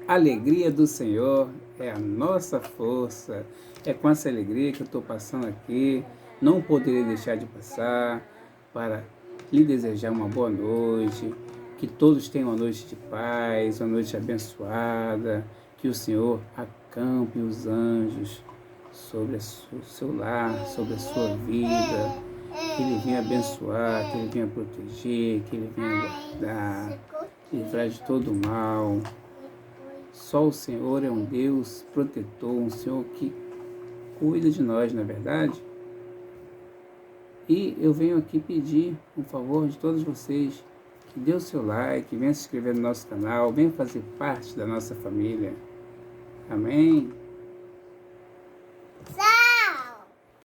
A alegria do Senhor é a nossa força. É com essa alegria que eu estou passando aqui. Não poderia deixar de passar para lhe desejar uma boa noite. Que todos tenham uma noite de paz, uma noite abençoada. Que o Senhor acampe os anjos sobre o seu lar, sobre a sua vida. Que Ele venha abençoar, que Ele venha proteger, que Ele venha guardar, livrar de todo o mal. Só o Senhor é um Deus protetor, um Senhor que cuida de nós, não é verdade? E eu venho aqui pedir um favor de todos vocês, que dê o seu like, venha se inscrever no nosso canal, venha fazer parte da nossa família. Amém?